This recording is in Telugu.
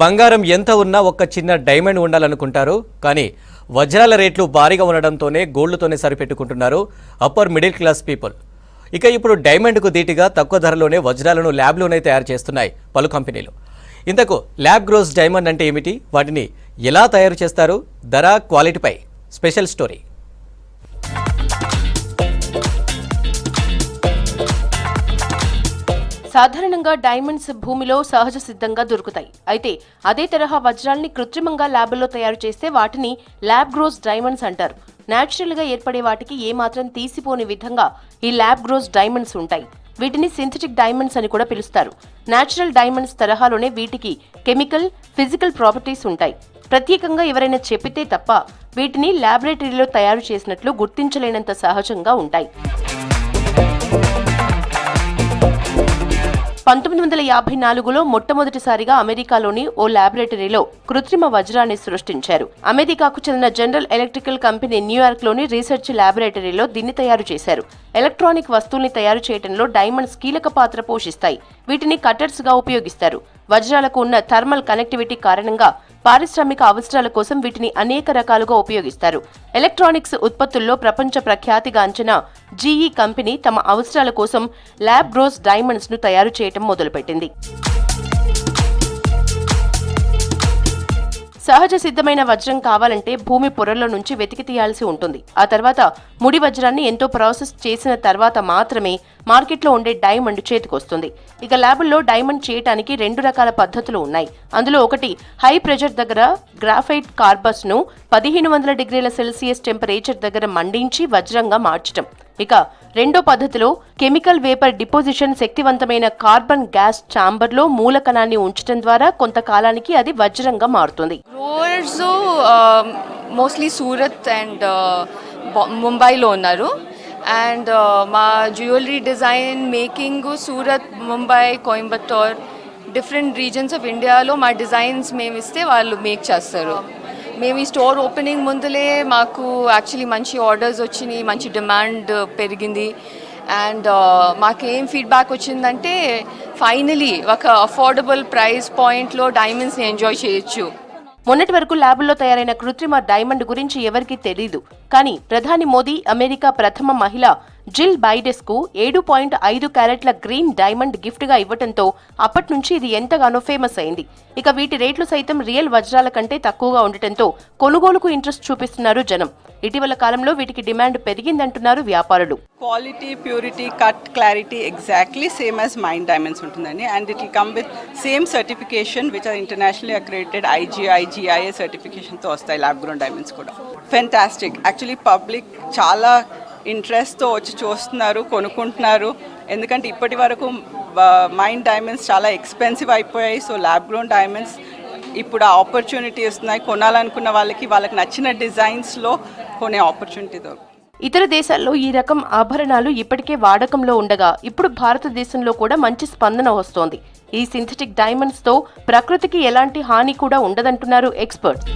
బంగారం ఎంత ఉన్నా ఒక్క చిన్న డైమండ్ ఉండాలనుకుంటారు. కానీ వజ్రాల రేట్లు భారీగా ఉండడంతోనే గోల్డ్తోనే సరిపెట్టుకుంటున్నారు అప్పర్ మిడిల్ క్లాస్ పీపుల్. ఇక ఇప్పుడు డైమండ్కు ధీటుగా తక్కువ ధరలోనే వజ్రాలను ల్యాబ్లోనే తయారు చేస్తున్నాయి పలు కంపెనీలు. ఇంతకు ల్యాబ్ గ్రోస్ డైమండ్ అంటే ఏమిటి, వాటిని ఎలా తయారు చేస్తారు, ధర, క్వాలిటీపై స్పెషల్ స్టోరీ. సాధారణంగా డైమండ్స్ భూమిలో సహజ సిద్ధంగా దొరుకుతాయి. అయితే అదే తరహా వజ్రాల్ని కృత్రిమంగా ల్యాబ్లో తయారు చేస్తే వాటిని ల్యాబ్ గ్రోస్ డైమండ్స్ అంటారు. న్యాచురల్ గా ఏర్పడే వాటికి ఏమాత్రం తీసిపోని విధంగా ఈ ల్యాబ్ గ్రోస్ డైమండ్స్ ఉంటాయి. వీటిని సింథటిక్ డైమండ్స్ అని కూడా పిలుస్తారు. న్యాచురల్ డైమండ్స్ తరహాలోనే వీటికి కెమికల్, ఫిజికల్ ప్రాపర్టీస్ ఉంటాయి. ప్రత్యేకంగా ఎవరైనా చెప్పితే తప్ప వీటిని ల్యాబొరేటరీలో తయారు చేసినట్లు గుర్తించలేనంత సహజంగా ఉంటాయి. 1954లో మొట్టమొదటిసారిగా అమెరికాలోని ఓ ల్యాబొరేటరీలో కృత్రిమ వజ్రాన్ని సృష్టించారు. అమెరికాకు చెందిన జనరల్ ఎలక్ట్రికల్ కంపెనీ న్యూయార్క్ లోని రీసెర్చ్ ల్యాబొరేటరీలో దీన్ని తయారు చేశారు. ఎలక్ట్రానిక్ వస్తువుల్ని తయారు చేయడంలో డైమండ్స్ కీలక పాత్ర పోషిస్తాయి. వీటిని కట్టర్స్ గా ఉపయోగిస్తారు. వజ్రాలకు ఉన్న థర్మల్ కనెక్టివిటీ కారణంగా పారిశ్రామిక అవసరాల కోసం వీటిని అనేక రకాలుగా ఉపయోగిస్తారు. ఎలక్ట్రానిక్స్ ఉత్పత్తుల్లో ప్రపంచ ప్రఖ్యాతిగాంచిన జీఈ కంపెనీ తమ అవసరాల కోసం ల్యాబ్ గ్రోస్ డైమండ్స్ ను తయారు చేయడం మొదలుపెట్టింది. సహజ సిద్ధమైన వజ్రం కావాలంటే భూమి పొరల్లో నుంచి వెతికి తీయాల్సి ఉంటుంది. ఆ తర్వాత ముడి వజ్రాన్ని ఎంతో ప్రాసెస్ చేసిన తర్వాత మాత్రమే మార్కెట్లో ఉండే డైమండ్ చేతికొస్తుంది. ఇక ల్యాబుల్లో డైమండ్ చేయడానికి 2 రకాల పద్ధతులు ఉన్నాయి. అందులో ఒకటి హై ప్రెషర్ దగ్గర గ్రాఫైట్ కార్బస్ ను 1500 డిగ్రీల సెల్సియస్ టెంపరేచర్ దగ్గర మండించి వజ్రంగా మార్చడం. ఇక రెండో పద్ధతిలో కెమికల్ వేపర్ డిపోజిషన్, శక్తివంతమైన కార్బన్ గ్యాస్ ఛాంబర్ లో మూలకణాన్ని ఉంచడం ద్వారా కొంతకాలానికి అది వజ్రంగా మారుతుంది. మోస్ట్లీ సూరత్ అండ్ ముంబైలో ఉన్నారు. అండ్ మా jewellery design making Surat, Mumbai, Coimbatore, different reasons of ఇండియాలో మా డిజైన్స్ మేము ఇస్తే వాళ్ళు మేక్ చేస్తారు. మేము ఈ స్టోర్ ఓపెనింగ్ ముందులే మాకు యాక్చువల్లీ మంచి ఆర్డర్స్ వచ్చినాయి, మంచి డిమాండ్ పెరిగింది. అండ్ మాకేం ఫీడ్బ్యాక్ వచ్చిందంటే ఫైనలీ ఒక అఫోర్డబుల్ ప్రైస్ పాయింట్లో డైమండ్స్ని ఎంజాయ్ చేయొచ్చు. మొన్నటి వరకు ల్యాబుల్లో తయారైన కృత్రిమ డైమండ్ గురించి ఎవరికీ తెలీదు. కానీ ప్రధాని మోదీ అమెరికా ప్రథమ మహిళ జిల్ బైడెస్ కు 7.5 క్యారెట్ల గ్రీన్ డైమండ్ గిఫ్ట్ గా ఇవ్వడంతో అప్పటి నుంచి ఇది ఎంతగానో ఫేమస్ అయింది. ఇక వీటి రేట్లు సైతం రియల్ వజ్రాల కంటే తక్కువగా ఉండటంతో కొనుగోలుకు ఇంట్రెస్ట్ చూపిస్తున్నారు జనం. ఇటీవల కాలంలో వీటికి డిమాండ్ పెరిగిందంటున్నారు వ్యాపారులు. Quality, purity, cut, clarity exactly same as mined diamonds ఉంటుందండి. And it will come with same certification which are internationally accredited IGI సర్టిఫికేషన్తో వస్తాయి ల్యాబ్ గ్రోన్ డైమండ్స్ కూడా. ఫెంటాస్టిక్. యాక్చువల్లీ పబ్లిక్ చాలా ఇంట్రెస్ట్తో వచ్చి చూస్తున్నారు, కొనుక్కుంటున్నారు. ఎందుకంటే ఇప్పటి వరకు మైండ్ డైమండ్స్ చాలా ఎక్స్పెన్సివ్ అయిపోయాయి. సో ల్యాబ్ గ్రోన్ డైమండ్స్ ఇప్పుడు ఆ ఆపర్చునిటీ ఇస్తున్నాయి. కొనాలనుకున్న వాళ్ళకి నచ్చిన డిజైన్స్లో కొనే ఆపర్చునిటీ దొరుకుతుంది. ఇతర దేశాల్లో ఈ రకం ఆభరణాలు ఇప్పటికే వాడకంలో ఉండగా ఇప్పుడు భారతదేశంలో కూడా మంచి స్పందన వస్తోంది. ఈ సింథటిక్ డైమండ్స్ తో ప్రకృతికి ఎలాంటి హాని కూడా ఉండదంటున్నారు ఎక్స్పర్ట్స్.